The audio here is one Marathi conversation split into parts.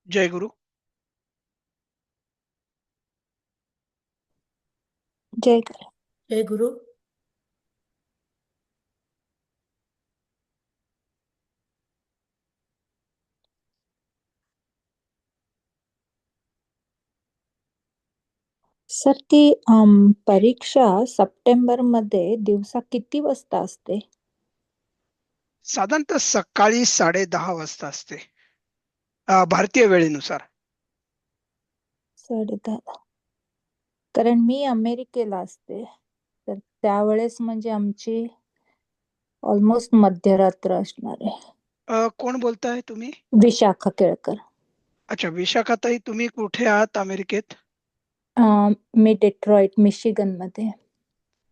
जय गुरु. जय कर जय गुरु. सर, ती परीक्षा सप्टेंबर मध्ये दिवसा किती वाजता असते? साधारणतः सकाळी 10:30 वाजता असते, भारतीय वेळेनुसार. 10:30. कारण मी अमेरिकेला असते, तर त्यावेळेस म्हणजे आमची ऑलमोस्ट मध्यरात्र असणार आहे. कोण बोलताय तुम्ही? विशाखा केळकर. अच्छा, विशाखाताई, तुम्ही कुठे आहात अमेरिकेत? मी डेट्रॉइट मिशिगन मध्ये.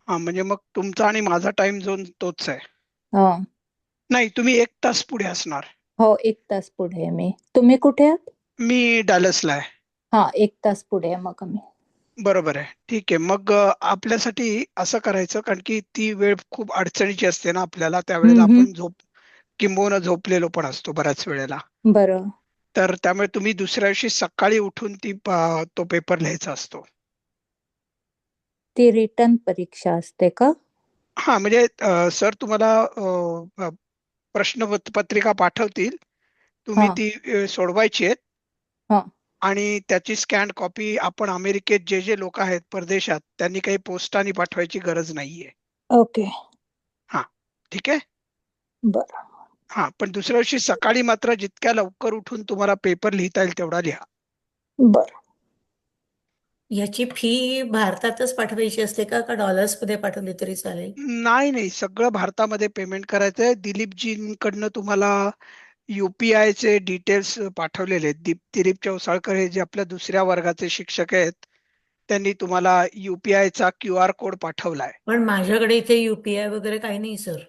हा, म्हणजे मग तुमचा आणि माझा टाइम झोन तोच आहे. हा. नाही, तुम्ही 1 तास पुढे असणार. हो, 1 तास पुढे आहे मी. तुम्ही कुठे आहात? मी डॅलसला आहे. हा, 1 तास पुढे आहे मग आम्ही. बरोबर आहे, ठीक आहे. मग आपल्यासाठी असं करायचं, कारण की ती वेळ खूप अडचणीची असते ना आपल्याला. त्यावेळेला आपण किंबहुना झोपलेलो पण असतो बऱ्याच वेळेला. बरं. तर त्यामुळे तुम्ही दुसऱ्या दिवशी सकाळी उठून तो पेपर लिहायचा असतो. ती रिटर्न परीक्षा असते का? हा, म्हणजे सर तुम्हाला प्रश्नपत्रिका पाठवतील. तुम्ही हा. ती सोडवायची आहेत. हा. आणि त्याची स्कॅन कॉपी आपण अमेरिकेत जे जे लोक आहेत परदेशात, त्यांनी काही पोस्टाने पाठवायची गरज नाहीये. ओके. हा, ठीक आहे. बरं. हा, पण दुसऱ्या दिवशी सकाळी मात्र जितक्या लवकर उठून तुम्हाला पेपर लिहिता येईल तेवढा लिहा. बरं. याची फी भारतातच पाठवायची असते का का डॉलर्स मध्ये पाठवली तरी चालेल? नाही नाही, सगळं भारतामध्ये पेमेंट करायचंय. दिलीपजींकडनं तुम्हाला UPI चे डिटेल्स पाठवलेले आहेत. दिलीप चौसाळकर हे जे आपल्या दुसऱ्या वर्गाचे शिक्षक आहेत, त्यांनी तुम्हाला UPI चा QR कोड पाठवलाय. पण माझ्याकडे इथे UPI वगैरे काही नाही सर.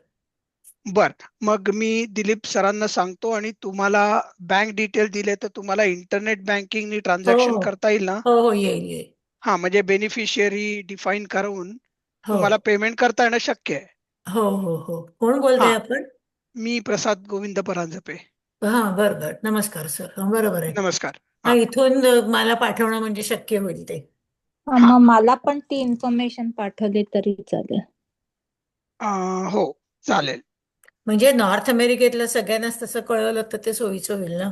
बर, मग मी दिलीप सरांना सांगतो आणि तुम्हाला बँक डिटेल दिले तर तुम्हाला इंटरनेट बँकिंगनी हो ट्रान्झॅक्शन हो. करता येईल ना? हो हो, येईल येईल. हा, म्हणजे बेनिफिशियरी डिफाईन करून हो तुम्हाला पेमेंट करता येणं शक्य आहे. हो हो हो. कोण बोलतंय हा, आपण? मी प्रसाद गोविंद परांजपे. हा, बरं बरं, नमस्कार सर. बरोबर आहे. नमस्कार. हा, हा. इथून मला पाठवणं म्हणजे शक्य होईल ते. हा. मग मला पण ती इन्फॉर्मेशन पाठवली तरी चालेल. हो, चालेल. म्हणजे नॉर्थ अमेरिकेतल्या सगळ्यांनाच तसं कळवलं तर ते सोयीचं होईल ना.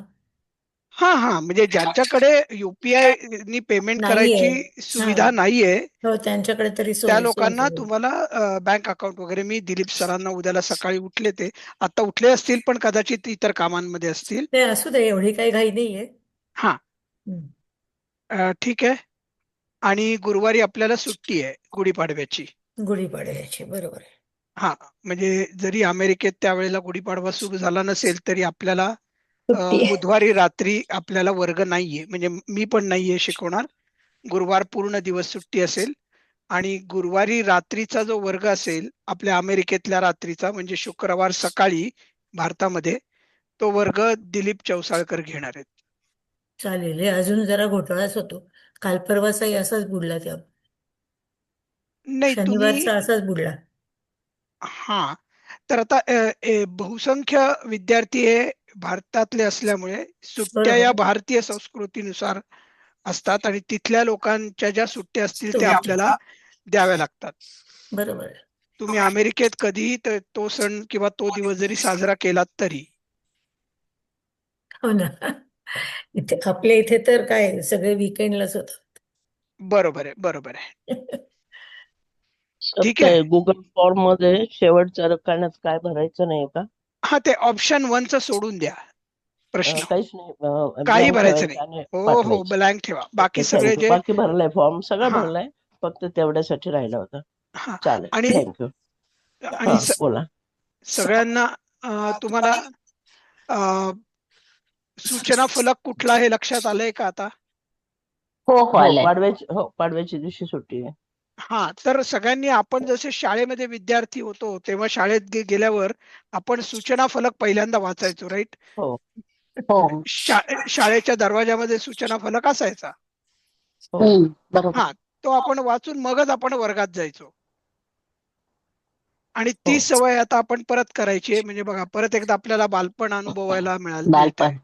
हा हा, म्हणजे ज्यांच्याकडे UPI नी पेमेंट नाहीये. करायची हा. सुविधा नाहीये, हो, त्यांच्याकडे तरी त्या सोयीचं लोकांना होईल. तुम्हाला बँक अकाउंट वगैरे, मी दिलीप सरांना उद्याला सकाळी उठले ते आता उठले असतील, पण कदाचित इतर कामांमध्ये असतील. ते असू दे, एवढी काही घाई नाहीये. हा, हं. ठीक आहे. आणि गुरुवारी आपल्याला सुट्टी आहे, गुढीपाडव्याची. गुढीपाडव्याची, बरोबर आहे. हा, म्हणजे जरी अमेरिकेत त्यावेळेला गुढीपाडवा सुरू झाला नसेल तरी आपल्याला सुट्टी आहे. बुधवारी रात्री आपल्याला वर्ग नाहीये, म्हणजे मी पण नाहीये शिकवणार. गुरुवार पूर्ण दिवस सुट्टी असेल. आणि गुरुवारी रात्रीचा जो वर्ग असेल आपल्या अमेरिकेतल्या रात्रीचा, म्हणजे शुक्रवार सकाळी भारतामध्ये, तो वर्ग दिलीप चौसाळकर घेणार आहेत. चालेल. हे अजून जरा घोटाळाच होतो. काल परवाचाही असाच बुडला त्या. नाही तुम्ही. शनिवारचा असाच बुडला. हा, तर आता बहुसंख्य विद्यार्थी हे भारतातले असल्यामुळे सुट्ट्या या बरोबर. भारतीय संस्कृतीनुसार असतात आणि तिथल्या लोकांच्या ज्या सुट्ट्या असतील त्या तुम्ही आपल्याला द्याव्या लागतात. बरोबर आहे. तुम्ही अमेरिकेत कधीही तो सण किंवा तो दिवस जरी साजरा केलात तरी. हो ना. इथे आपल्या इथे तर काय सगळे विकेंडलाच होतं. बरोबर आहे, बरोबर आहे. सर, ठीक ते आहे. गुगल फॉर्म मध्ये शेवटच्या रकान्यात काय भरायचं नाही का? हा, ते ऑप्शन 1च सोडून द्या प्रश्न. काहीच नाही, काही ब्लँक भरायचं नाही. ठेवायचं आणि हो हो, पाठवायचे. ब्लँक ठेवा. बाकी ओके, सगळे थँक्यू. जे. बाकी भरलाय फॉर्म, सगळं हा भरलाय. फक्त तेवढ्यासाठी राहिला होता. हा. चालेल, आणि थँक्यू. आणि हा, बोला. सगळ्यांना तुम्हाला सूचना फलक कुठला हे लक्षात आलंय का आता? हो, हो, आलंय. पाडव्याची दिवशी सुट्टी आहे. हा, तर सगळ्यांनी, आपण जसे शाळेमध्ये विद्यार्थी होतो तेव्हा शाळेत गेल्यावर आपण सूचना फलक पहिल्यांदा वाचायचो, राईट? हो हो. शाळेच्या दरवाजामध्ये सूचना फलक असायचा. हो. बरोबर. हा, तो आपण वाचून मगच आपण वर्गात जायचो. आणि ती हो. सवय आता आपण परत करायची आहे. म्हणजे बघा, परत एकदा आपल्याला बालपण अनुभवायला मिळते. बालपण.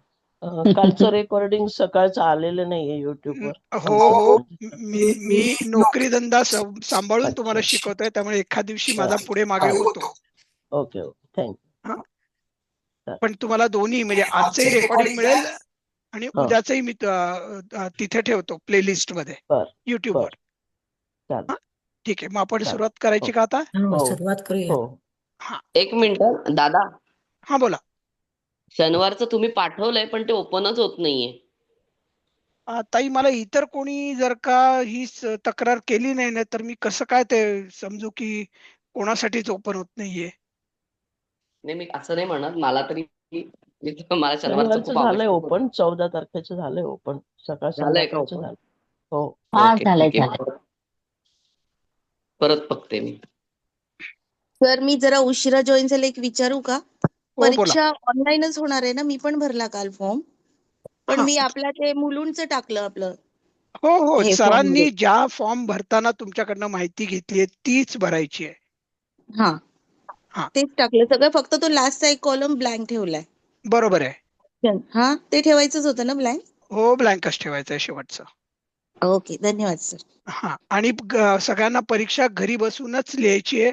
कालचं रेकॉर्डिंग सकाळचं आलेलं नाहीये युट्यूबवर. हो हो, मी मी नोकरी धंदा सांभाळून तुम्हाला अच्छा. शिकवतोय, त्यामुळे एखाद दिवशी माझा अच्छा. पुढे मागे होतो. Okay okay, thank you. हा, पण तुम्हाला दोन्ही म्हणजे आजचंही रेकॉर्डिंग मिळेल आणि हा, उद्याचंही मी तिथे ठेवतो प्लेलिस्ट मध्ये बर YouTube बर, वर. चालेल ठीक आहे, मग आपण चालेल. सुरुवात करायची हो का आता? हो, हो सुरुवात करूया. हो. हा, एक मिनिट दादा, हा बोला. शनिवारचं तुम्ही पाठवलंय पण ते ओपनच होत नाहीये. ताई, मला इतर कोणी जर का ही तक्रार केली नाही ना, तर मी कसं काय ते समजू की कोणासाठीच ओपन होत नाहीये? नाही, मी असं नाही म्हणत, मला तरी मला शनिवारचं शनिवारचं खूप झालंय आवश्यक होतं. ओपन, 14 तारखेचं झालंय ओपन, सकाळ झालंय का संध्याकाळचं ओपन? झालं. हो हा ओके, झालंय ठीक आहे. झालंय. परत बघते मी. सर, मी जरा उशिरा जॉईन झाले, एक विचारू का? हो बोला. परीक्षा ऑनलाईनच होणार आहे ना? मी पण भरला काल फॉर्म, पण हा, मी आपल्या ते मुलुंडचं टाकलं आपलं हो हो, हे फॉर्म मध्ये. सरांनी ज्या फॉर्म भरताना तुमच्याकडनं माहिती घेतली तीच भरायची आहे. हा, हा, तेच टाकलं सगळं, फक्त तो लास्टचा एक कॉलम ब्लँक ठेवलाय. बरोबर आहे. हा, ते ठेवायचंच होतं ना ब्लँक? हो, ब्लँकच ठेवायचं आहे शेवटचं. ओके, धन्यवाद सर. हा, आणि सगळ्यांना परीक्षा घरी बसूनच लिहायची आहे.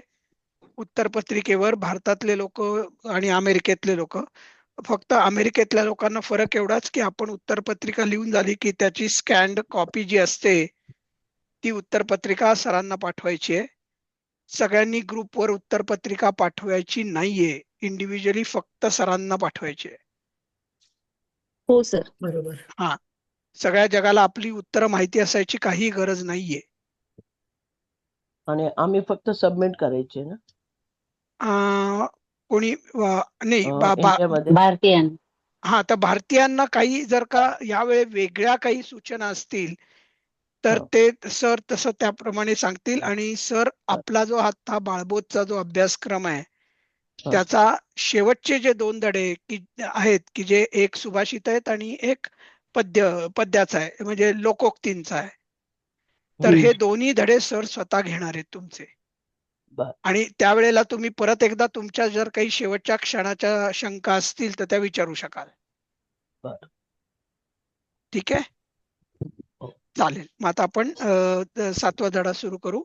उत्तरपत्रिकेवर भारतातले लोक आणि अमेरिकेतले लोक. फक्त अमेरिकेतल्या लोकांना फरक एवढाच की आपण उत्तरपत्रिका लिहून झाली की त्याची स्कॅन्ड कॉपी जी असते ती उत्तरपत्रिका सरांना पाठवायची आहे. सगळ्यांनी ग्रुपवर उत्तरपत्रिका पाठवायची नाहीये, इंडिव्हिज्युअली फक्त सरांना पाठवायची आहे. हो सर. बरोबर. हा, सगळ्या जगाला आपली उत्तरं माहिती असायची काही गरज नाहीये. आणि आम्ही फक्त सबमिट करायचे ना कोणी नाही इंडियामध्ये. भारतीयन. हा, तर भारतीयांना काही जर का यावेळी वेगळ्या काही सूचना असतील तर हो ते सर तसं त्याप्रमाणे सांगतील. आणि सर आपला जो हा बाळबोधचा जो अभ्यासक्रम आहे हो त्याचा शेवटचे जे 2 धडे की आहेत की जे एक सुभाषित आहेत आणि एक पद्याचा आहे, म्हणजे लोकोक्तींचा आहे, तर हे दोन्ही धडे सर स्वतः घेणार आहेत तुमचे. बर आणि त्यावेळेला तुम्ही परत एकदा तुमच्या जर काही शेवटच्या क्षणाच्या शंका असतील तर त्या विचारू शकाल. बर. ठीक आहे, हो. चालेल. मग आता आपण 7वा धडा सुरू करू.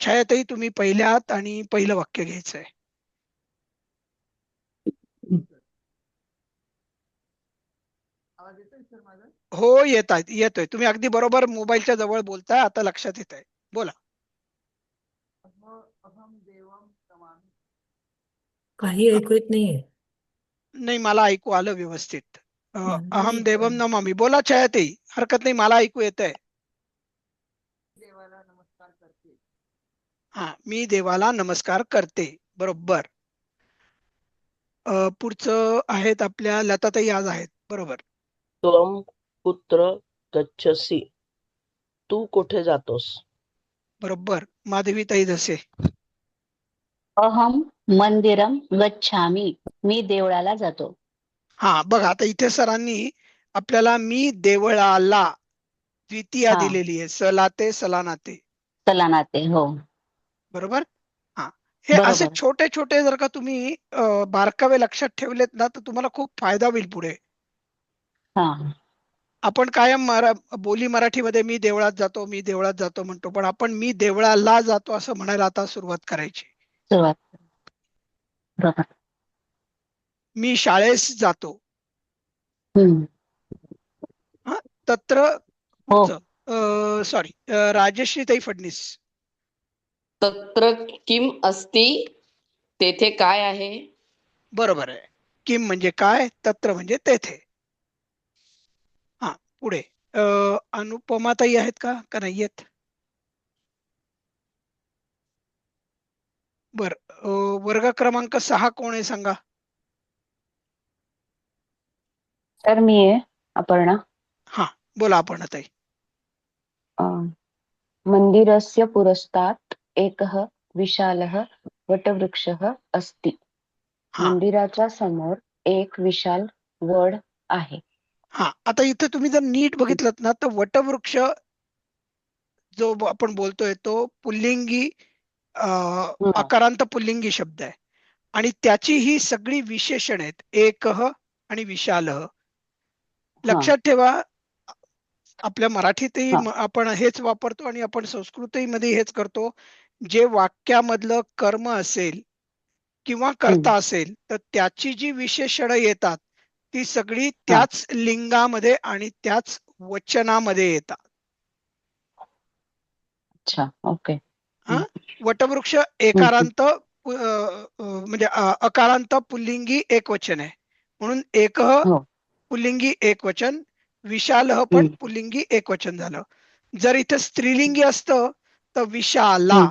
छायाताई, तुम्ही पहिल्या आहात आणि पहिलं वाक्य घ्यायचंय. हो, येतोय. तुम्ही अगदी बरोबर मोबाईलच्या जवळ बोलताय, आता लक्षात येत आहे. बोला. काही ऐकू येत नाहीये. नाही, मला ऐकू आलं व्यवस्थित. मला अहम नाही देवम कळलं. नमामि. बोला छायाताई, हरकत नाही, मला ऐकू येत आहे. हा, मी देवाला नमस्कार करते. बरोबर. पुढचं आहेत आपल्या लताताई आज आहेत. बरोबर. त्वम कुत्र गच्छसि, तू कुठे जातोस? बरोबर. माधवीताई धसे. अहम मंदिरम गच्छामि, मी देवळाला जातो. हा, बघा आता इथे सरांनी आपल्याला मी देवळाला द्वितीया हा, दिलेली आहे, सलाते सलानाते. चलानाते. हो, बरोबर. हा, हे असे बरोबर. छोटे छोटे जर का तुम्ही बारकावे लक्षात ठेवलेत ना तर तुम्हाला खूप फायदा होईल पुढे. हा, आपण कायम बोली मराठीमध्ये मी देवळात जातो म्हणतो, पण आपण मी देवळाला जातो असं म्हणायला आता सुरुवात करायची. सुरुवात. बरोबर. मी शाळेस जातो. हम्म. हा, तत्र हो, पुढचं सॉरी, राजश्रीताई फडणीस. तत्र किम अस्ति, तेथे काय आहे? बरोबर आहे. किम म्हणजे काय, तत्र म्हणजे तेथे. हा, पुढे अनुपमाताई आहेत का नाही आहेत? बर. वर्ग क्रमांक 6 कोण आहे सांगा. तर मी आहे अपर्णा. हा, बोला अपर्णाताई. मंदिरस्य पुरस्तात् एकः विशालः वटवृक्षः अस्ति. हा मंदिराच्या समोर एक विशाल वड आहे. हा, आता इथे तुम्ही जर नीट बघितलं ना तर वटवृक्ष जो आपण बोलतोय तो पुल्लिंगी हं, आकारांत पुल्लिंगी शब्द आहे आणि त्याची ही सगळी विशेषण आहेत, एकह आणि विशालह. लक्षात ठेवा, आपल्या मराठीतही हा. आपण हेच वापरतो आणि आपण संस्कृतही मध्ये हेच करतो. जे वाक्यामधलं कर्म असेल किंवा कर्ता असेल तर त्याची जी विशेषणं येतात ती सगळी त्याच लिंगामध्ये आणि त्याच वचनामध्ये येतात. अच्छा, ओके. हा, वटवृक्ष एकारांत म्हणजे अकारांत पुल्लिंगी एकवचन आहे, म्हणून एकह हो. पुल्लिंगी एकवचन, विशालह पण पुल्लिंगी एकवचन झालं. जर इथं स्त्रीलिंगी असतं तर विशाला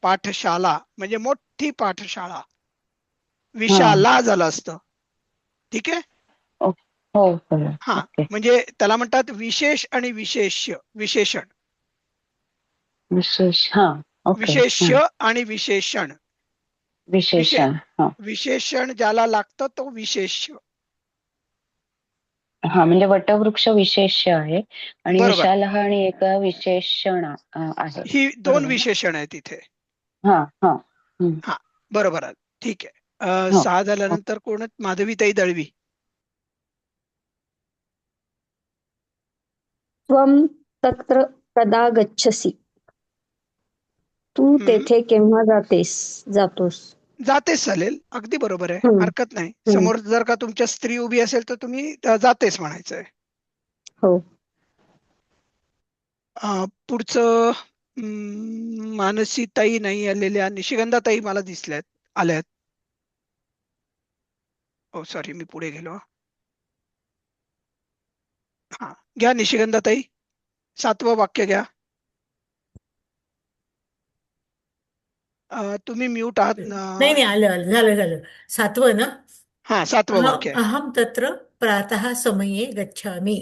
पाठशाला म्हणजे मोठी पाठशाळा, विशाला झालं असतं. ठीक आहे. हो, बरोबर. हा, ओके. म्हणजे त्याला म्हणतात विशेष आणि विशेष्य, विशेषण, विशेष. हा, ओके. विशेष्य आणि विशेषण. विशेषण. हा, विशेषण ज्याला लागतं तो विशेष्य. हा, म्हणजे वटवृक्ष विशेष्य आहे आणि बरोबर, विशालह आणि एक विशेषण आहे. ही दोन बरोबर ना? विशेषण आहेत इथे. हा, हा. हा, बरोबर आहे. ठीक आहे. हो. 6 झाल्यानंतर कोण आहेत? माधवीताई दळवी. त्वं तत्र कदा गच्छसि. तू तेथे केव्हा जातोस? जातेच चालेल, अगदी बरोबर आहे, हम्म, हरकत नाही. हम्म. समोर जर का तुमच्या स्त्री उभी असेल तर तुम्ही जातेच म्हणायचंय. हो. पुढचं मानसीताई नाही आलेल्या, निशिगंधाताई मला दिसल्यात, आल्यात. ओ सॉरी, मी पुढे गेलो. हा, घ्या निशिगंधाताई, 7वं वाक्य घ्या. तुम्ही म्यूट आहात ना? नाही आलं झालं 7वं ना. हा, 7वं वाक्य आहे. अहम तत्र प्रातः समये गच्छामि.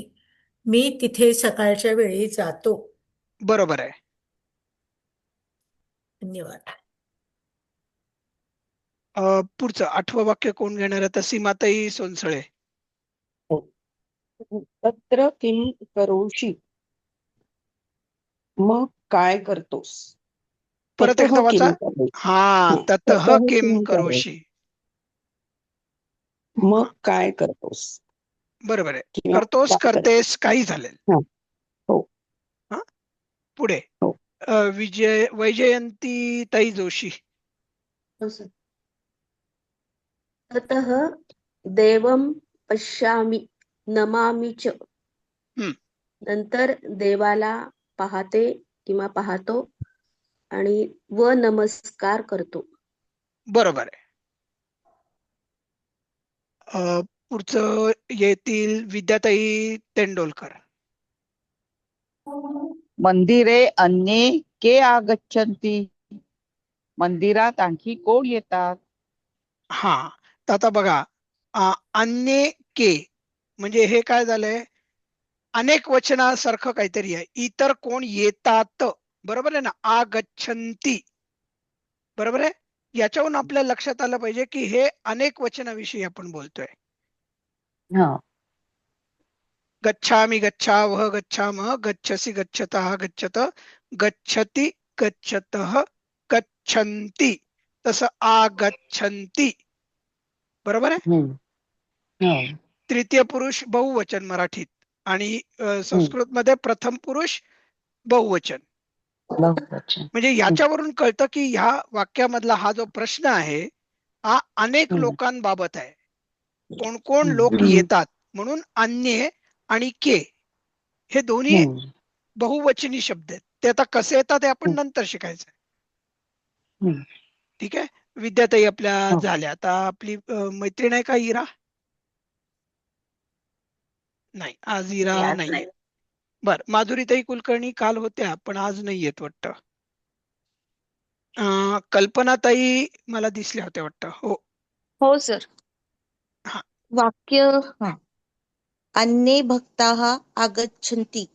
मी तिथे सकाळच्या वेळी जातो. बरोबर आहे. धन्यवाद. पुढचं 8वं वाक्य कोण घेणार आहे? तर सीमाताई सोनसळे. तत्र किं करोषि. मग काय करतोस? परत एकदा ततः वाचा. किं करोषि. हा, ततः ततः किम किं करोषि. मग काय करतोस? बरोबर आहे. किंवा करतोस, काय करतोस? करतेस, काही झालेल. हा. हो. हा, पुढे हो. वैजयंती ताई जोशी. ततः देवं पश्यामि नमामि च. नंतर देवाला पाहते किंवा पाहतो आणि व नमस्कार करतो. बरोबर आहे. पुढचं येतील विद्याताई तेंडोलकर. मंदिरे अन्ये के आगच्छन्ति. मंदिरात आणखी कोण येतात? हा, तर आता बघा, अन्ये के म्हणजे हे काय झालंय, अनेक वचनासारखं काहीतरी आहे. इतर कोण येतात, बरोबर आहे ना. आगच्छन्ति, बरोबर आहे. याच्यावरून आपल्या लक्षात आलं पाहिजे की हे अनेक वचनाविषयी आपण बोलतोय. गच्छामि, गच्छावः, गच्छामः, गच्छसि, गच्छतः, गच्छत, गच्छति, गच्छतः, गच्छन्ति. तसं आगच्छन्ति, बरोबर आहे. तृतीय पुरुष बहुवचन मराठीत आणि संस्कृत मध्ये प्रथम पुरुष बहुवचन. म्हणजे याच्यावरून कळतं की ह्या वाक्यामधला हा जो प्रश्न आहे हा अनेक लोकांबाबत आहे. कोण कोण लोक येतात, म्हणून अन्ये आणि के हे दोन्ही बहुवचनी शब्द आहेत. ते आता कसे येतात हे आपण नंतर शिकायचं. ठीक आहे. विद्याताई आपल्या झाल्या. आता आपली मैत्रीण आहे का इरा? नाही, आज इरा नाही. बर, माधुरीताई कुलकर्णी काल होत्या पण आज नाही येत वाटतं. कल्पनाताई मला दिसल्या होत्या वाटतं. हो सर. वाक्य अन्ये भक्ताः आगच्छन्ति.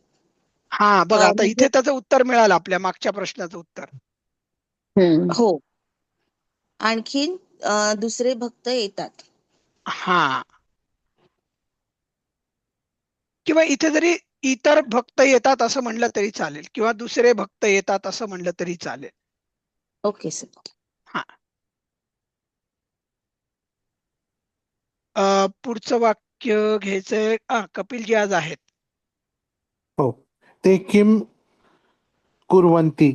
हा, बघा आता इथे त्याचं उत्तर मिळालं, आपल्या मागच्या प्रश्नाचं उत्तर. हो, आणखीन दुसरे भक्त येतात. हा, किंवा इथे जरी इतर भक्त येतात असं म्हणलं तरी चालेल, किंवा दुसरे भक्त येतात असं म्हणलं तरी चालेल. Okay sir. हा, पुढचं वाक्य वाक्य घ्यायचंय. कपिलजी आज आहेत. हो. ते किम कुर्वन्ति,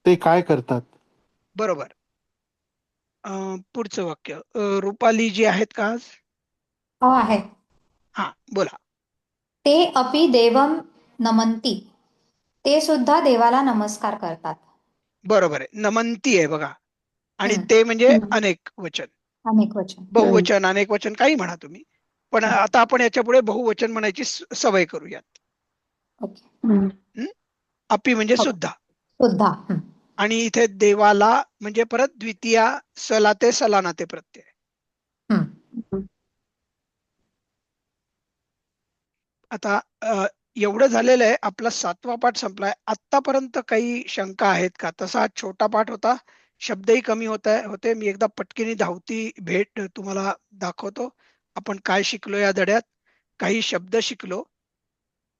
ते काय करतात? बरोबर. पुढचं वाक्य रुपाली जी आहेत का आज? हो आहे. हा बोला. ते अपि देवम नमन्ति, ते सुद्धा देवाला नमस्कार करतात. बरोबर आहे. नमंती आहे बघा. आणि हम्म. ते म्हणजे अनेक वचन, अनेक वचन. बहुवचन, अनेक वचन काही म्हणा तुम्ही. पण आता आपण याच्या पुढे बहुवचन म्हणायची सवय करूयात. ओके. अपि म्हणजे हो. सुद्धा. सुद्धा. आणि इथे देवाला म्हणजे परत द्वितीया सलाते सलानाते प्रत्यय. आता एवढं झालेलं आहे. आपला 7वा पाठ संपलाय. आतापर्यंत काही शंका आहेत का? तसा हा छोटा पाठ होता, शब्दही कमी होते. मी एकदा पटकीने धावती भेट तुम्हाला दाखवतो. आपण काय शिकलो या धड्यात. काही शब्द शिकलो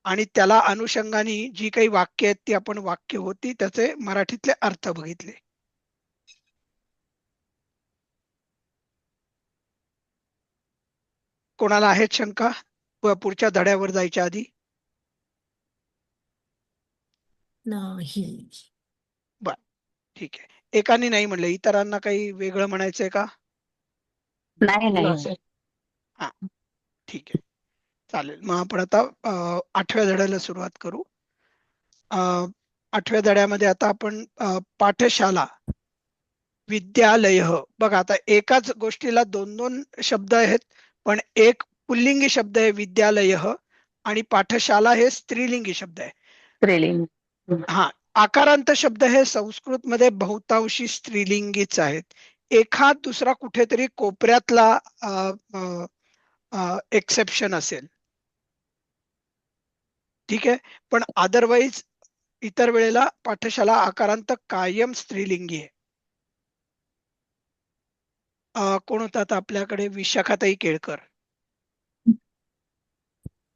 आणि त्याला अनुषंगाने जी काही वाक्य आहेत ती आपण वाक्य होती त्याचे मराठीतले अर्थ बघितले. कोणाला आहेत शंका पुढच्या धड्यावर जायच्या आधी? नाही. बर, ठीक आहे. एकाने नाही म्हणलं, इतरांना काही वेगळं म्हणायचंय का? नाही नाही. हा, ठीक आहे, चालेल. मग आपण आता 8व्या धड्याला सुरुवात करू. 8व्या धड्यामध्ये आता आपण पाठशाला, विद्यालय. बघा आता एकाच गोष्टीला 2 शब्द आहेत, पण एक पुल्लिंगी शब्द आहे विद्यालय आणि पाठशाला हे स्त्रीलिंगी शब्द आहे. स्त्रीलिंग. हा, आकारांत शब्द हे संस्कृत मध्ये बहुतांशी स्त्रीलिंगीच आहेत. एखाद दुसरा कुठेतरी कोपऱ्यातला एक्सेप्शन असेल, ठीक आहे. पण अदरवाईज इतर वेळेला पाठशाला आकारांत कायम स्त्रीलिंगी आहे. कोण होतात आपल्याकडे? विशाखाताई केळकर.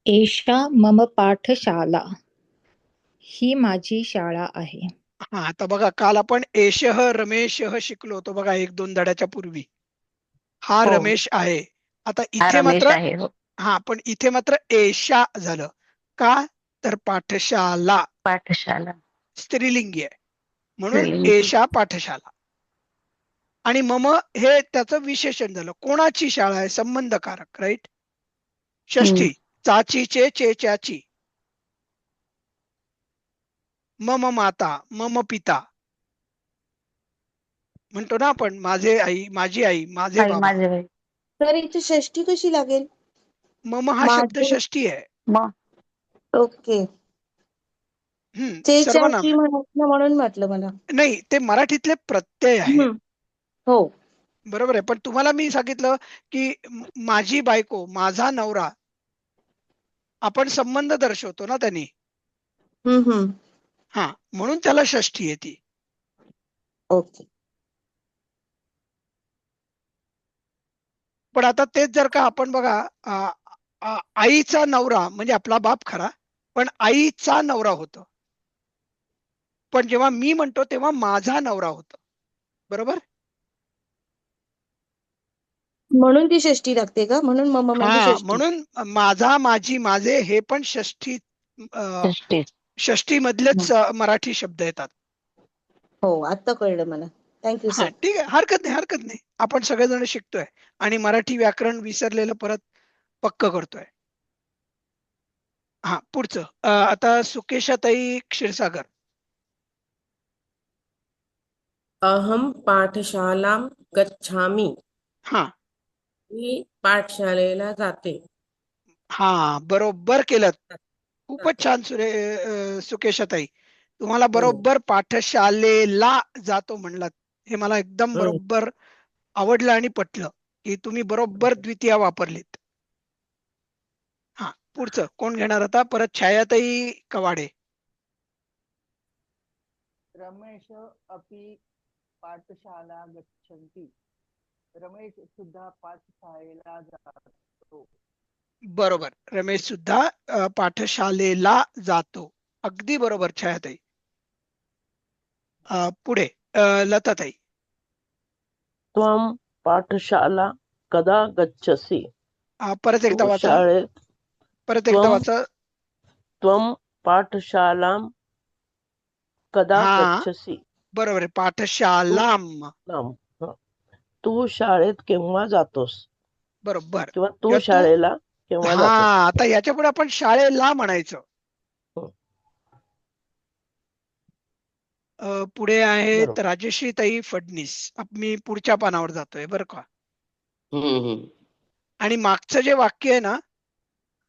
एषा मम पाठशाला, ही माझी शाळा आहे. हा, आता बघा काल आपण एषः रमेशः शिकलो होतो बघा 1-2 धड्याच्या पूर्वी. हा हो. रमेश आहे. आता हा इथे रमेश मात्र आहे. हो. हा, पण इथे मात्र एषा झालं का? तर पाठशाला पाठशाला. स्त्रीलिंगी आहे म्हणून स्त्रीलिंगी. एषा पाठशाला. आणि मम हे त्याचं विशेषण झालं. कोणाची शाळा आहे? संबंधकारक, राईट. षष्ठी, चाचीचे चेच्याची. मम माता, मम पिता म्हणतो ना आपण. माझे आई, माझी आई, माझे आई बाबा. माझे भाई. तर इथे षष्ठी कशी लागेल? मम हा शब्द माझे. षष्ठी आहे. मग ओके. सर्वनाम आहे. म्हणून म्हटलं मला. नाही, ते मराठीतले प्रत्यय आहे. हो. बरोबर आहे. पण तुम्हाला मी सांगितलं की माझी बायको, माझा नवरा, आपण संबंध दर्शवतो ना त्यांनी. हा, म्हणून त्याला षष्ठी येते. ओके. पण आता तेच जर का आपण बघा आईचा नवरा म्हणजे आपला बाप खरा, पण आईचा नवरा होतो. पण जेव्हा मी म्हणतो तेव्हा माझा नवरा होतो. बरोबर. म्हणून ती षष्ठी लागते का? म्हणून मम म्हणजे हा, षष्ठी. म्हणून माझा, माझी, माझे हे पण षष्ठी षष्ठी. षष्ठी मधलेच मराठी शब्द येतात. हो, आता कळलं मला. थँक्यू हा, सर. ठीक आहे, हरकत नाही. आपण सगळेजण शिकतोय आणि मराठी व्याकरण विसरलेलं परत पक्क करतोय. हा, पुढचं आता सुकेशाताई क्षीरसागर. अहम पाठशालां गच्छामि. हा, मी पाठशाळेला जाते. हा, बरोबर केलं. खूपच छान सुकेशाताई. तुम्हाला बरोबर पाठशालेला जातो म्हणलात. हे मला एकदम बरोबर आवडलं आणि पटलं की तुम्ही बरोबर द्वितीया वापरलीत. हा, पुढचं कोण घेणार आता? परत छायाताई कवाडे. रमेश अपि पाठशाला गच्छन्ति. रमेश सुद्धा पाठशाळेला जातो. बरोबर, रमेश सुद्धा पाठशालेला जातो. अगदी बरोबर छायाताई. पुढे लताताई. त्वं पाठशाला कदा गच्छसि. परत एकदा तू वाचा. शाळेत परत एकदा वाचा. त्वम पाठशालां कदा हा गच्छसि. बरोबर आहे. तू पाठशालाम. लांब. हं. तू शाळेत केव्हा जातोस बरोबर. किंवा तू किंवा तू शाळेला केव्हा हा जातोस. आता याच्या पुढे आपण शाळेला म्हणायचं. हं. पुढे आहेत बरोबर. राजश्री ताई फडणीस. मी पुढच्या पानावर जातोय बरं का. हम्म. आणि मागचं जे वाक्य आहे ना,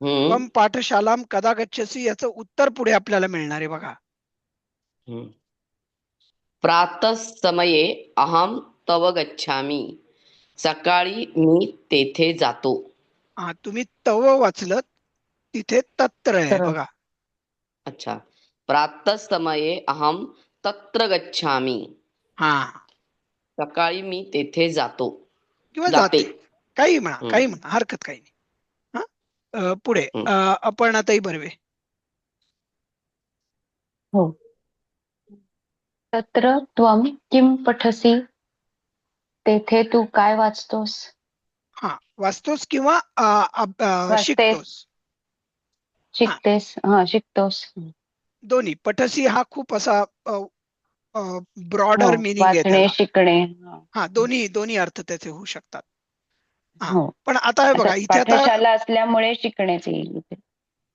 हम्म. त्वम पाठशालाम कदा गच्छसि, याचं उत्तर पुढे आपल्याला मिळणार आहे बघा. हम्म. प्रातः समये अहम तव गच्छामि. सकाळी मी तेथे जातो. हा तुम्ही तव वाचलं, तिथे तत्र आहे तर बघा. अच्छा. प्रातः समये अहम तत्र गच्छामि. हा सकाळी मी तेथे जातो. किंवा जाते. जाते, काही म्हणा, हम्म. काही म्हणा, हरकत काही नाही. पुढे अपर्णाताई बर्वे. हो. तत्र त्वं किं पठसि. तेथे तू काय वाचतोस? हा वाचतोस किंवा वाचतेस, शिकतोस. हा शिकतेस, शिकतोस. दोन्ही. पठसी हा खूप असा ब्रॉडर हो, मिनिंग आहे वाचणे, त्याला. शिकणे. हा दोन्ही अर्थ त्याचे होऊ शकतात. हा हो. पण आता हे आता बघा इथे आता पाठशाला असल्यामुळे शिकण्याचे येईल इथे.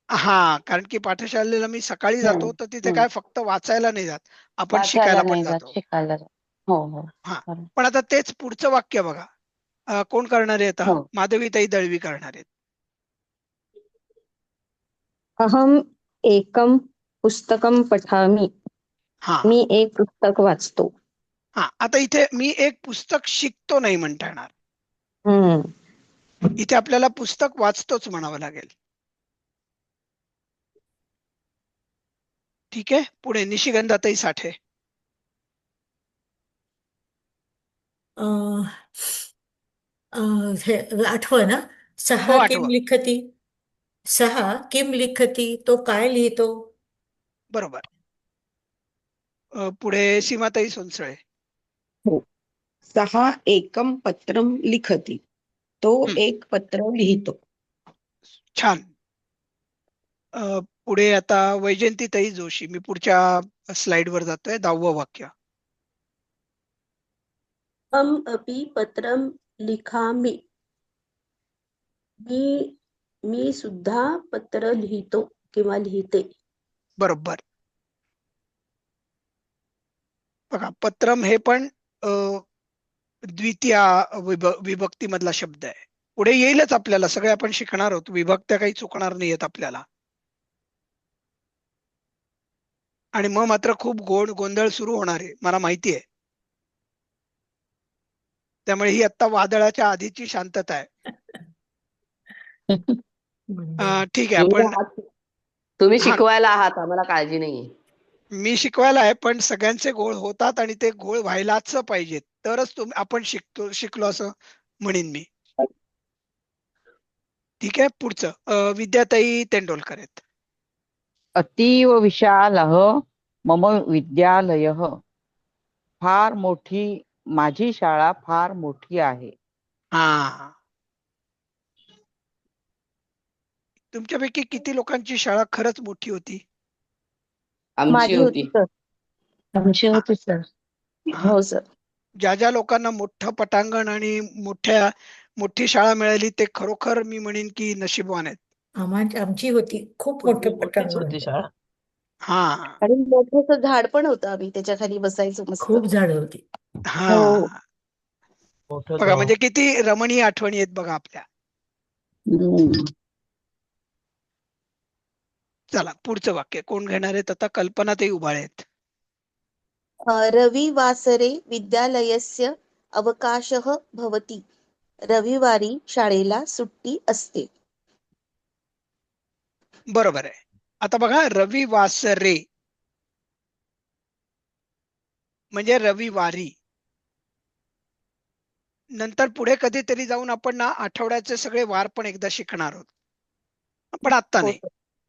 हा कारण की पाठशालेला मी सकाळी जातो, तर तिथे काय फक्त वाचायला नाही जात, आपण वाचायला शिकायला पण नाही जात, जातो. शिकायला जात. हो हो. हा बरोबर. पण आता तेच पुढचं वाक्य बघा. कोण करणार आहे आता? हो. माधवीताई दळवी करणार आहेत. अहम एकम पुस्तकम पठामी. हा मी एक पुस्तक वाचतो. हा आता इथे मी एक पुस्तक शिकतो नाही म्हणता येणार. हम्म. इथे आपल्याला पुस्तक वाचतोच म्हणावं लागेल. ठीक आहे. पुढे निशिगंधाताई साठे. अं, हे आठवं ना. हो सहा किम आठवा. लिखती. सहा किम लिखती, तो काय लिहितो? बरोबर. पुढे सीमाताई सोनसळे. हो. सहा एकम पत्रम लिखती. तो एक पत्र लिहितो. छान. पुढे आता वैजयंतीताई जोशी. मी पुढच्या स्लाइडवर जातोय. 10वं वाक्य. अहम अपि पत्रम लिखामि. मी सुद्धा पत्र लिहितो किंवा लिहिते. बरोबर. बघा पत्रम हे पण द्वितीय विभक्ती मधला शब्द आहे. पुढे येईलच आपल्याला, सगळे आपण शिकणार आहोत. विभक्त्या काही चुकणार नाहीयेत आपल्याला. आणि मग मात्र खूप गोंधळ सुरू होणार आहे, मला माहिती आहे. त्यामुळे ही आता वादळाच्या आधीची शांतता आहे. ठीक आहे. आपण तुम्ही हा शिकवायला आहात, आम्हाला काळजी नाहीये. मी शिकवायला आहे, पण सगळ्यांचे घोळ होतात आणि ते घोळ व्हायलाच पाहिजेत, तरच आपण शिकलो असं म्हणेन मी. ठीक आहे. पुढचं विद्याताई तेंडोलकर आहेत. अतीव विशालः मम विद्यालयः. फार मोठी माझी शाळा फार मोठी आहे. हा तुमच्यापैकी किती लोकांची शाळा खरंच मोठी होती? आमची माझी होती होती. सर. आमची होती सर. हो सर. ज्या लोकांना मोठं पटांगण आणि मोठी शाळा मिळाली ते खरोखर मी म्हणेन की नशीबवान आहेत. आमची होती, खूप पूर्वी मोठं मोठीच पटांगण होती होतं. शाळा. हा आणि मोठंसं झाड पण होतं, आम्ही त्याच्या खाली बसायचो मस्त. खूप झाडं होती. हा हो. मोठं बघा म्हणजे किती रमणीय आठवणी आहेत बघा आपल्या. हम्म. चला पुढचं वाक्य कोण घेणार आहेत आता? कल्पनाताई उभाळे आहेत. रविवासरे विद्यालयस्य अवकाशः भवति. रविवारी शाळेला सुट्टी असते. बरोबर आहे. आता बघा रविवासरे म्हणजे रविवारी. नंतर पुढे कधीतरी जाऊन आपण ना आठवड्याचे सगळे वार पण एकदा शिकणार आहोत, पण आत्ता नाही.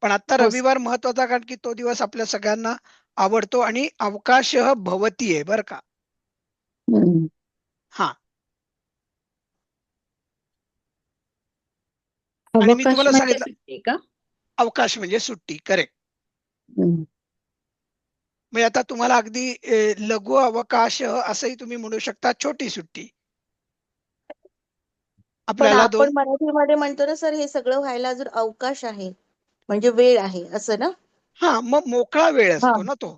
पण आता रविवार महत्वाचा, कारण की तो दिवस आपल्या सगळ्यांना आवडतो आणि अवकाश भवती आहे बरं का. हम्म. हा आणि मी अवकाश तुम्हाला म्हणजे सांगितलं सुट्टी का? अवकाश म्हणजे सुट्टी, करेक्ट. हम्म. म्हणजे आता तुम्हाला अगदी लघु अवकाश असंही तुम्ही म्हणू शकता, छोटी सुट्टी. पण आपल्याला आपण दोन मराठीमध्ये म्हणतो ना सर, हे सगळं व्हायला अजून अवकाश आहे, म्हणजे वेळ आहे असं ना? हा, मग मोकळा वेळ हा असतो ना तो,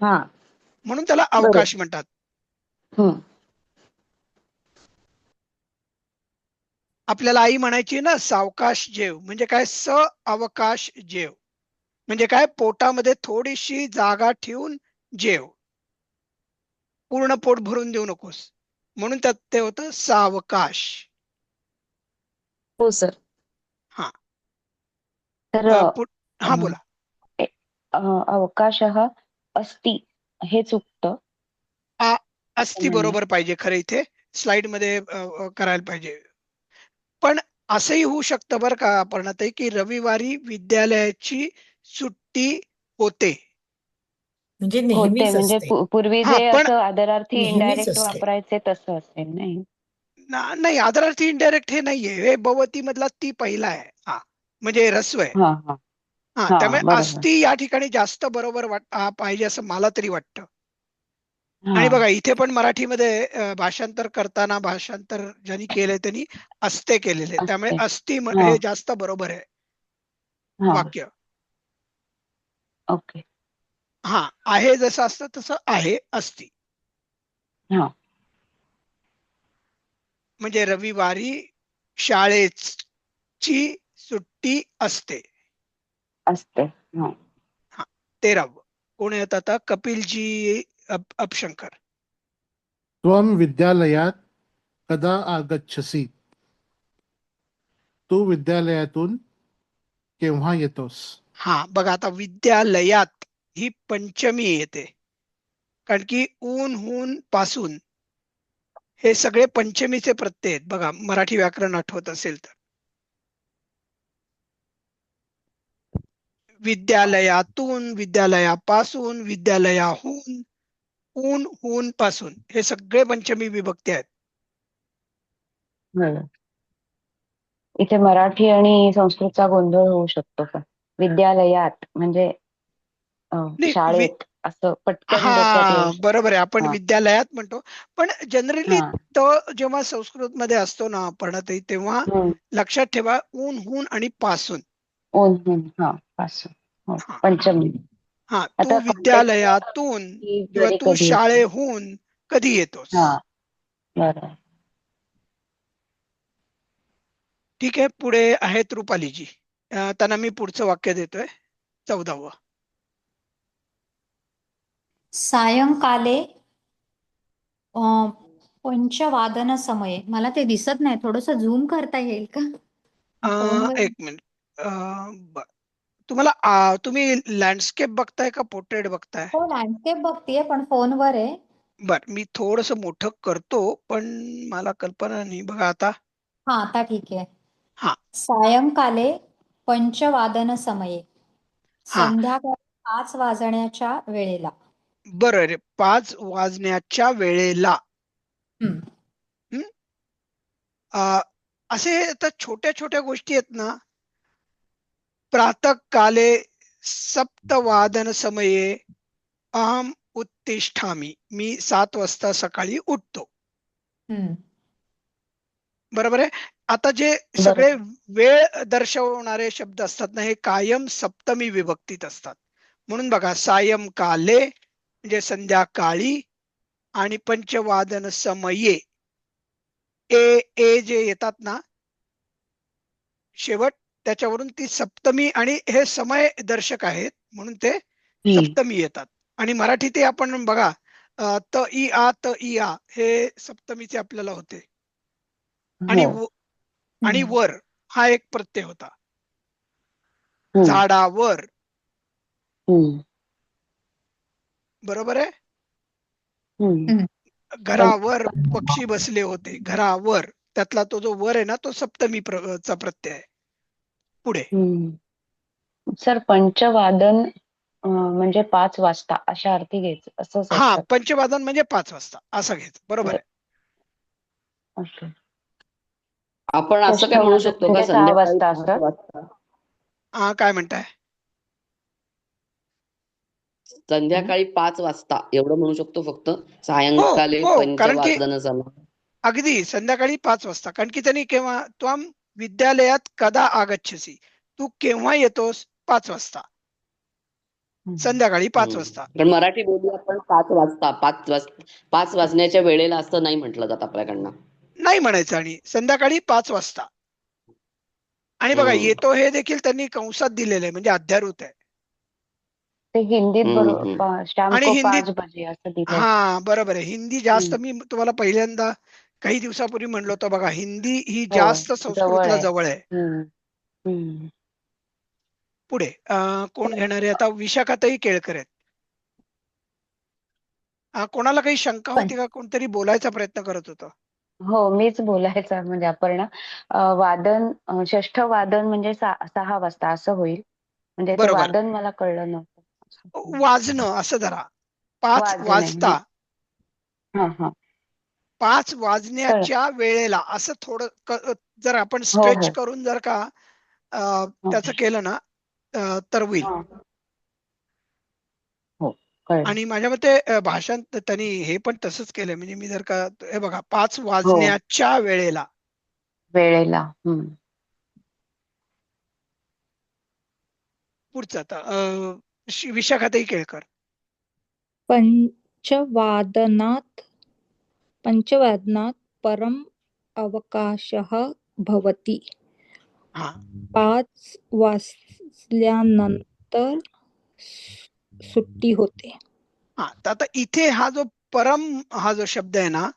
हा म्हणून त्याला बरोबर. अवकाश म्हणतात. हम्म. आपल्याला आई म्हणायची ना, सावकाश जेव. म्हणजे काय, अवकाश जेव म्हणजे काय, पोटामध्ये थोडीशी जागा ठेवून जेव, पूर्ण पोट भरून देऊ नकोस, म्हणून त्यात ते होतं सावकाश. हो सर. हा. तर हा बोला. अवकाशः अस्ति हे चुकतं. अस्ति बरोबर पाहिजे खरं, इथे स्लाइड मध्ये करायला पाहिजे. पण असंही होऊ शकतं बरं का अपर्णाताई, की रविवारी विद्यालयाची सुट्टी होते. म्हणजे होते नेहमीच म्हणजे असते. पूर्वी हा, जे पण असं आदरार्थी नेहमीच इनडायरेक्ट असते. वापरायचे तसं असेल नाही. नाही, आदरार्थी इनडायरेक्ट हे नाहीये, हे भवती मधला ती पहिला आहे. हा, म्हणजे ऱ्हस्व आहे. हा हा हा, हा त्यामुळे बरोबर. अस्ति या ठिकाणी जास्त बरोबर पाहिजे असं मला तरी वाटतं. हा आणि बघा इथे पण मराठीमध्ये भाषांतर करताना भाषांतर ज्यांनी केलंय त्यांनी अस्ते केलेले, त्यामुळे असते. अस्ति हा हे जास्त बरोबर आहे हा वाक्य. ओके. हा, आहे जसं असतं तसं आहे, अस्ति. हा म्हणजे रविवारी शाळेची सुट्टी असते. असते. हा हा, 13व कोण येत आता, कपिलजी अपशंकर. त्वं विद्यालयात कदा आगच्छसि? तू विद्यालयातून केव्हा येतोस? हा, बघा आता विद्यालयात ही पंचमी येते, कारण की ऊन, हून, पासून हे सगळे पंचमीचे प्रत्यय आहेत. बघा मराठी व्याकरण आठवत असेल तर, विद्यालयातून, विद्यालयापासून, विद्यालयाहून, ऊन, हून, पासून हे सगळे पंचमी विभक्ती आहेत. बरोबर. इथे मराठी आणि संस्कृतचा गोंधळ होऊ शकतो का? विद्यालयात म्हणजे नाही, शाळेत असं पटकन डोक्यात येऊ हा शकतं. बरोबर आहे, आपण हा विद्यालयात म्हणतो, पण जनरली हा तो जेव्हा संस्कृत मध्ये असतो ना पडतही, तेव्हा हम्म. लक्षात ठेवा ऊन, हून आणि पासून. ऊन हून हा पासून. हो हा पंचमी. हा, तू आता कॉन्टेक्स्ट विद्यालयातून किंवा जरी तू कधी येते. शाळेहून कधी येतोस. हा बरोबर. ठीक आहे, पुढे आहेत रुपालीजी. त्यांना मी पुढचं वाक्य देतोय, 14व. सायंकाले पंचवादन समये. मला ते दिसत नाही, थोडस झूम करता येईल का फोनवर? एक मिनिट. तुम्हाला तुम्ही लँडस्केप बघताय का पोर्ट्रेट बघताय? हो, लँडस्केप बघतीये पण फोनवर आहे. बर, मी थोडस मोठं करतो, पण मला कल्पना नाही. बघा आता. हा, आता ठीक आहे. हा सायंकाले पंचवादन समये. हा, संध्याकाळी 5 वाजण्याच्या वेळेला. बरं रे, 5 वाजण्याच्या वेळेला. हम्म. हं? असे आता छोट्या छोट्या गोष्टी आहेत ना. प्रातःकाले सप्तवादन समये अहम उत्तिष्ठामि. मी 7 वाजता सकाळी उठतो. हम्म. बरोबर आहे. आता जे सगळे वेळ दर्शवणारे शब्द असतात ना, हे कायम सप्तमी विभक्तीत असतात. म्हणून बघा, सायंकाले म्हणजे संध्याकाळी, आणि पंचवादन समये ए जे येतात ना शेवट, त्याच्यावरून ती सप्तमी, आणि हे समय दर्शक आहेत म्हणून ते सप्तमी येतात. आणि मराठीत आपण बघा, त इ आ हे सप्तमीचे आपल्याला होते. आणि वर हा एक प्रत्यय होता. झाडावर. बरोबर आहे. घरावर पक्षी बसले होते. घरावर, त्यातला तो जो वर आहे ना, तो सप्तमी चा प्रत्यय आहे. पुढे. सर पंचवादन म्हणजे 5 वाजता अशा अर्थी घ्यायचं असंच हा, असतं. पंचवादन म्हणजे 5 वाजता असं घ्यायचं. बरोबर आहे. ओके. आपण असं षष्ठ काय म्हणू वादन शकतो का म्हणजे 6 संध्याकाळी वाजता 5 असतं. वाजता काय म्हणताय? संध्याकाळी 5 वाजता एवढं म्हणू शकतो फक्त हो सायंकाळी हो, कारण की पंचवादन झालं. अगदी संध्याकाळी 5 वाजता, कारण की त्यांनी केव्हा त्वम विद्यालयात कदा आगच्छसी, तू केव्हा येतोस? 5 वाजता, संध्याकाळी 5 वाजता. पण मराठी बोली आपण 5 वाजता 5 वाजण्याच्या वेळेला असं नाही म्हटलं जात आपल्याकडनं. नाही म्हणायचं, आणि संध्याकाळी 5 वाजता. आणि बघा, येतो हे देखील त्यांनी कंसात दिलेलं आहे, म्हणजे अध्यारूत आहे. ते हिंदीत शाम आणि को हिंदीत 5 बजे असं दिलंय. हा बरोबर आहे. हिंदी जास्त, मी तुम्हाला पहिल्यांदा काही दिवसापूर्वी म्हणलो होतो बघा, हिंदी ही हो, जास्त जवळ संस्कृतला आहे. जवळ आहे. पुढे कोण घेणार आहे आता? विशाखाताई केळकर आहेत. कोणाला काही शंका होती का? कोणतरी बोलायचा प्रयत्न करत होतं. हो, मीच बोलायचं म्हणजे अपर्णा. षष्ठ वादन म्हणजे 6 वाजता असं होईल. म्हणजे ते बरोबर. वादन मला कळलं नव्हतं. वाजणं असं धरा. 5 वाजणे. वाजता, हां, हां. 5 कळलं. वाजण्याच्या वेळेला, असं थोडं जर आपण हो, स्ट्रेच हो. करून जर का त्याचं केलं ना तर होईल. हो, कळलं. आणि माझ्या मते भाषण त्यांनी हे पण तसंच केलंय. म्हणजे मी जर का हे बघा, 5 हो, वाजण्याच्या वेळेला. वेळेला. पुढचं आता विशाखाताई केळकर. पंचवादनात् परम अवकाशः भवति. 5 वाजल्यानंतर सुट्टी होते. तर आता इथे हा जो परम हा जो शब्द आहे ना,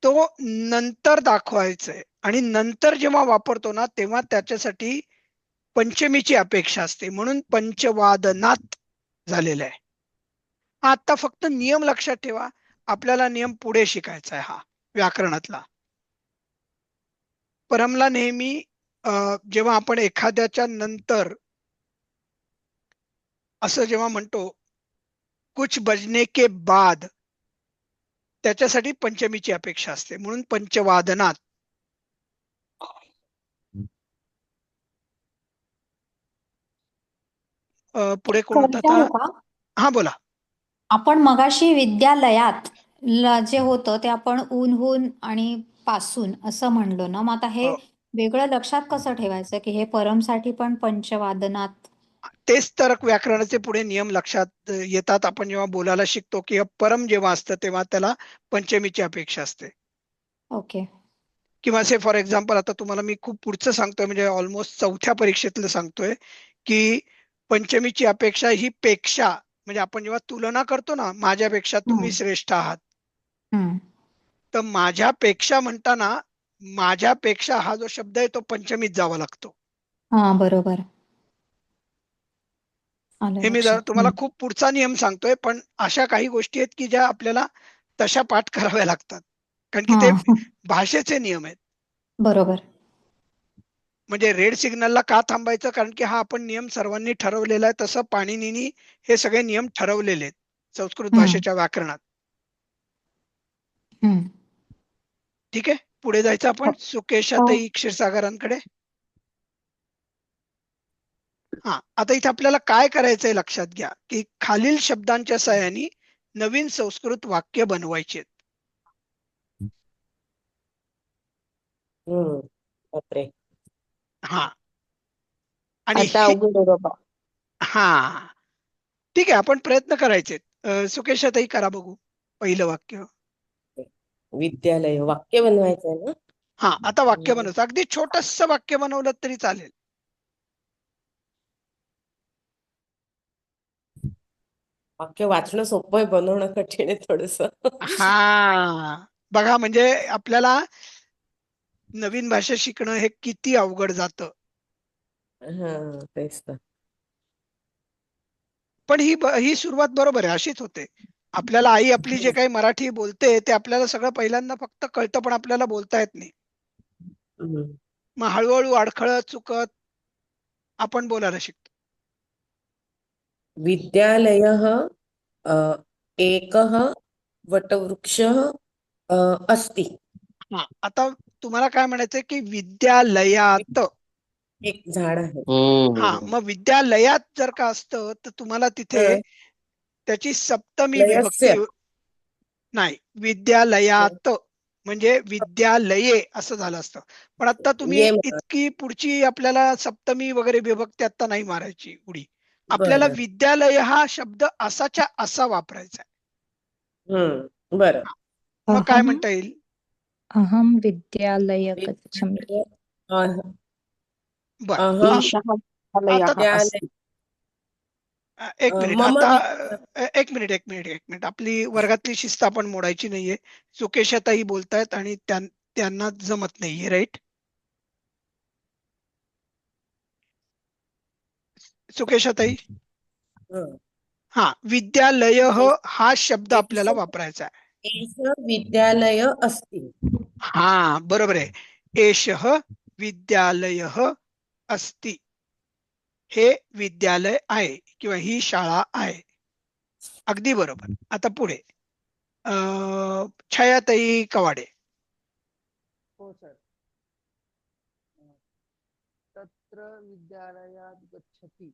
तो नंतर दाखवायचा आहे. आणि नंतर जेव्हा वापरतो ना, तेव्हा त्याच्यासाठी पंचमीची अपेक्षा असते, म्हणून पंचवादनात झालेलं आहे. आता फक्त नियम लक्षात ठेवा. आपल्याला नियम पुढे शिकायचा आहे हा व्याकरणातला. परमला नेहमी जेव्हा आपण एखाद्याच्या नंतर असं जेव्हा म्हणतो, कुछ बजने के बाद, त्याच्यासाठी पंचमीची अपेक्षा असते, म्हणून पंचवादनात. पुढे कोण होता विचारू आता? का? हा, बोला. आपण मगाशी विद्यालयात जे होतं ते आपण ऊनहून आणि पासून असं म्हणलो ना, मग आता हे वेगळं लक्षात कसं ठेवायचं की हे परमसाठी पण पंचवादनात? तेच तर व्याकरणाचे पुढे नियम लक्षात येतात. आपण जेव्हा बोलायला शिकतो की परम जेव्हा असतं तेव्हा त्याला पंचमीची अपेक्षा असते. ओके. किंवा असे फॉर एक्झाम्पल, आता तुम्हाला मी खूप पुढचं सांगतोय, म्हणजे ऑलमोस्ट 4थ्या परीक्षेतलं सांगतोय की पंचमीची अपेक्षा ही पेक्षा, म्हणजे आपण जेव्हा तुलना करतो ना, माझ्यापेक्षा तुम्ही श्रेष्ठ आहात, तर माझ्यापेक्षा म्हणताना माझ्यापेक्षा हा जो शब्द आहे तो पंचमीत जावा लागतो. हा, बरोबर. हे मी तुम्हाला खूप पुढचा नियम सांगतोय, पण अशा काही गोष्टी आहेत की ज्या आपल्याला तशा पाठ कराव्या लागतात, कारण की ते भाषेचे नियम आहेत. बरोबर. म्हणजे रेड सिग्नलला का थांबायचं? कारण की हा आपण नियम सर्वांनी ठरवलेला आहे. तसं पाणिनीनी हे सगळे नियम ठरवलेले आहेत संस्कृत भाषेच्या व्याकरणात. ठीक आहे, पुढे जायचं आपण सुकेशाताई क्षीरसागरांकडे. आता इथे आपल्याला काय करायचंय लक्षात घ्या की खालील शब्दांच्या सहाय्याने नवीन संस्कृत वाक्य बनवायचे. बापरे. आणि आता अवघड आहे बाबा. ठीक आहे, आपण प्रयत्न करायचे. सुकेशाताई करा बघू पहिलं वाक्य. विद्यालय वाक्य बनवायचं आहे ना? आता वाक्य बनवायचं. अगदी छोटस वाक्य बनवलं तरी चालेल. वाक्य वाचणं सोपं आहे, बनवणं कठीण आहे थोडस. बघा, म्हणजे आपल्याला नवीन भाषा शिकणं हे किती अवघड जातं. तेच तर. पण ही सुरुवात बरोबर आहे, अशीच होते. आपल्याला आई आपली जे काही मराठी बोलते ते आपल्याला सगळं पहिल्यांदा फक्त कळतं, पण आपल्याला बोलता येत नाही. मग हळूहळू अडखळत चुकत आपण बोलायला शिकतो. विद्यालयः एकः वटवृक्षः अस्ति. आता तुम्हाला काय म्हणायचंय की विद्यालयात. एक झाड आहे. हा, मग विद्यालयात जर का असतं तर तुम्हाला तिथे हं. त्याची सप्तमी लयस्य. विभक्ती नाही, विद्यालयात म्हणजे विद्यालये असं झालं असतं. पण आता तुम्ही ये म्हणा. इतकी पुढची आपल्याला सप्तमी वगैरे विभक्ती आता नाही मारायची उडी. आपल्याला बरं. विद्यालय हा शब्द असाच्या असा वापरायचा आहे. बरं. मग काय अहम म्हणता येईल? अहम विद्यालय गच्छामि. अह- बर, अहम एषः आता विद्यालयः अस्ति. एक मिनिट, मम आता एक मिनिट, आपली वर्गातली शिस्त आपण मोडायची नाहीये. सुकेशाताई बोलतायत आणि त्यांना जमत नाहीये, राईट? सुकेशाताई, हं. हा, विद्यालय हा शब्द आपल्याला वापरायचा आहे. एष विद्यालय अस्ति. हा, बरोबर आहे. एषः विद्यालयः अस्ति. हे विद्यालय आहे किंवा ही शाळा आहे. अगदी बरोबर. आता पुढे छायाताई कवाडे. हो सर. तत्र विद्यालयात गच्छति.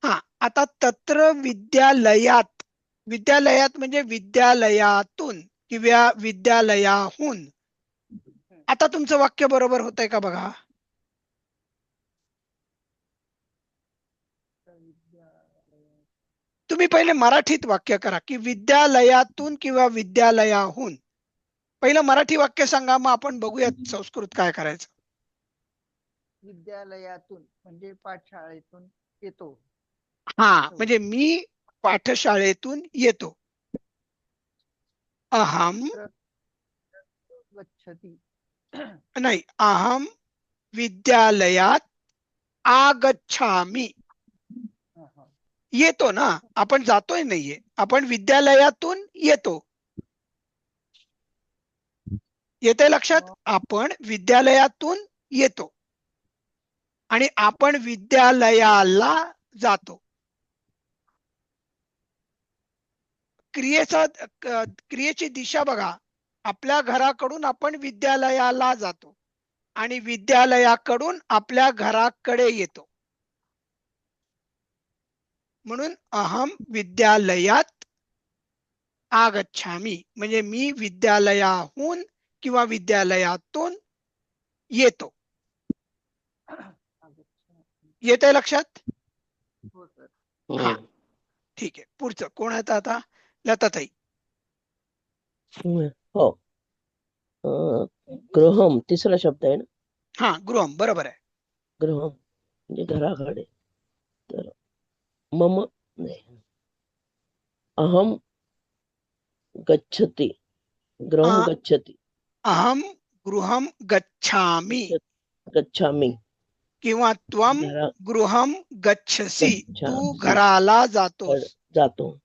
हा, आता तत्र विद्यालयात, विद्यालयात म्हणजे विद्यालयातून किंवा विद्यालयाहून. आता तुमचं वाक्य बरोबर होतंय का बघा? तुम्ही पहिले मराठीत वाक्य करा की विद्यालयातून किंवा विद्यालयाहून. पहिलं मराठी वाक्य सांगा, मग आपण बघूयात संस्कृत काय करायचं. विद्यालयातून म्हणजे पाठशाळेतून येतो. हा, म्हणजे मी पाठशाळेतून येतो. अहम गच्छति. नाही, अहम विद्यालयात आगच्छामि. येतो ना, आपण जातोय नाहीये, आपण विद्यालयातून येतो. येते लक्षात? आपण विद्यालयातून येतो आणि आपण विद्यालयाला जातो. क्रियेची दिशा बघा. आपल्या घराकडून आपण विद्यालयाला जातो आणि विद्यालयाकडून आपल्या घराकडे येतो. म्हणून अहम विद्यालयात आगच्छामि म्हणजे मी विद्यालयाहून किंवा विद्यालयातून येतो. येतंय लक्षात? हो सर. हा, ठीक आहे. पुढचं कोण आहे आता? लताताई. हो. गृहम तिसरा शब्द आहे ना? हा, गृहम बरोबर आहे. गृहम म्हणजे घराकडे. तर मम नाही, अहम गच्छति. गृहम गच्छति. अहम गृहम गच्छामि गच्छामि किंवा त्वम घरा गृहम गच्छसि. तू गच्छामि. घराला जातोस जातो.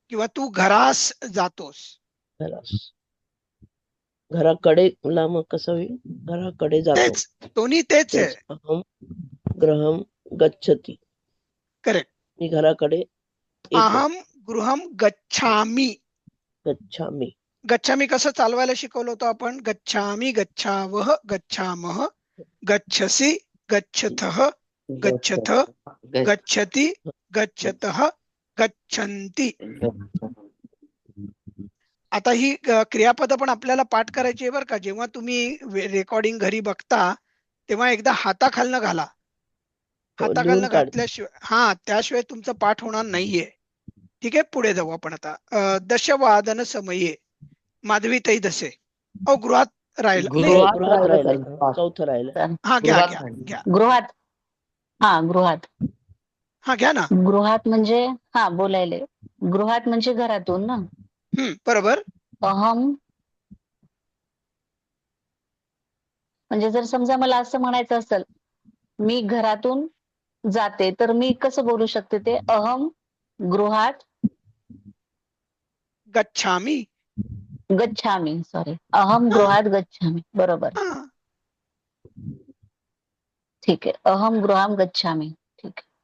किंवा तू घरास जातोस. घरास. घराकडे ला मग कसं होईल? घराकडे जातो. तेच, दोन्ही तेच आहे. अहम गृहम गच्छति. करेक्ट. मी घराकडे येतो. अहम गृहम गच्छामि. गच्छामि. गच्छामि कसं चालवायला शिकवलं होतं आपण? गच्छामि, गच्छावः, गच्छामः, गच्छसि, गच्छथः, गच्छथ, गच्छति, गच्छतः, गच्छन्ति. आता ही क्रियापद पण आपल्याला पाठ करायची आहे बरं का. जेव्हा तुम्ही रेकॉर्डिंग घरी बघता तेव्हा एकदा हाताखालनं घाला. हाताखालनं घातल्याशिवाय त्याशिवाय तुमचं पाठ होणार नाहीये. ठीक आहे, पुढे जाऊ आपण आता. दशवादन समये माधवीताई दसे. गृहात राहिला. चौथं राहिलं. हा, घ्या. गृहात. हा, गृहात. हा, घ्या ना. गृहात म्हणजे बोलायले. गृहात म्हणजे घरातून ना. बरोबर. अहम म्हणजे जर समजा मला असं म्हणायचं असेल, मी घरातून जाते, तर मी कसं बोलू शकते ते? अहम गृहात गच्छामि. सॉरी, अहम गृहात गच्छामि. बरोबर. ठीक आहे. अहम गृहाम गच्छामि. ठीक आहे.